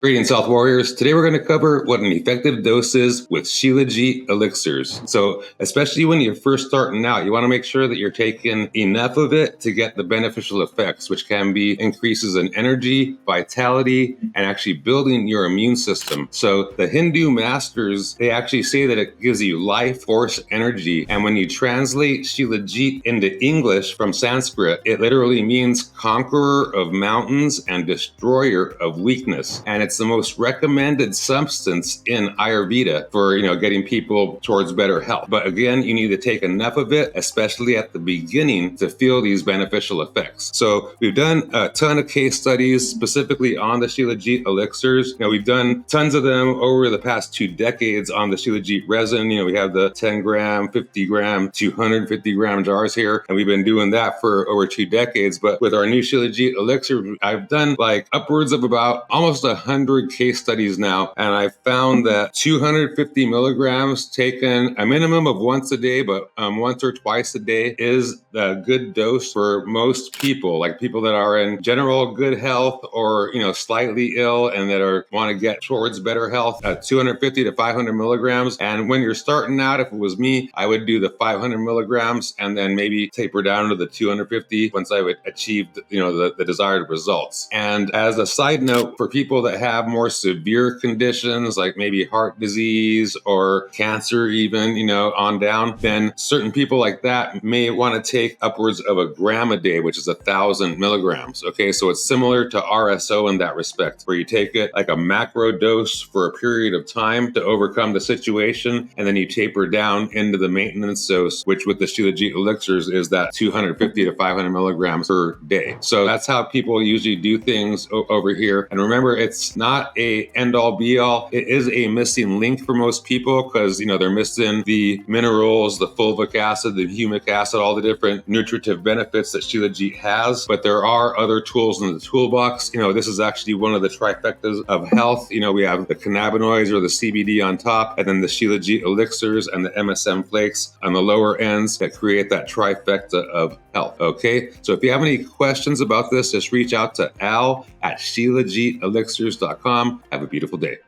Greetings, Health Warriors. Today we're going to cover what an effective dose is with Shilajit elixirs. So, especially when you're first starting out, you want to make sure that you're taking enough of it to get the beneficial effects, which can be increases in energy, vitality, and actually building your immune system. So, the Hindu masters, they actually say that it gives you life, force, energy. And when you translate Shilajit into English from Sanskrit, it literally means conqueror of mountains and destroyer of weakness. And it's the most recommended substance in Ayurveda for, getting people towards better health. But again, you need to take enough of it, especially at the beginning, to feel these beneficial effects. So we've done a ton of case studies specifically on the Shilajit elixirs. We've done tons of them over the past 2 decades on the Shilajit resin. We have the 10 gram, 50 gram, 250 gram jars here, and we've been doing that for over 2 decades. But with our new Shilajit elixir, I've done like upwards of about almost 100 case studies now, and I found that 250 milligrams taken a minimum of once a day, but once or twice a day is a good dose for most people, like people that are in general good health or slightly ill and that want to get towards better health. 250 to 500 milligrams, and when you're starting out, if it was me, I would do the 500 milligrams and then maybe taper down to the 250 once I would achieve the desired results. And as a side note, for people that have more severe conditions like maybe heart disease or cancer even, on down, then certain people like that may want to take upwards of 1 gram a day, which is 1,000 milligrams. Okay, so it's similar to RSO in that respect, where you take it like a macro dose for a period of time to overcome the situation, and then you taper down into the maintenance dose, which with the Shilajit elixirs is that 250 to 500 milligrams per day. So that's how people usually do things over here. And remember, it's not a end-all be-all. It is a missing link for most people because they're missing the minerals, the fulvic acid, the humic acid, all the different nutritive benefits that Shilajit has. But there are other tools in the toolbox. This is actually one of the trifectas of health. We have the cannabinoids or the CBD on top, and then the Shilajit elixirs and the MSM flakes on the lower ends that create that trifecta of health. Okay, so if you have any questions about this, just reach out to Al at ShilajitElixirs.com. Have a beautiful day.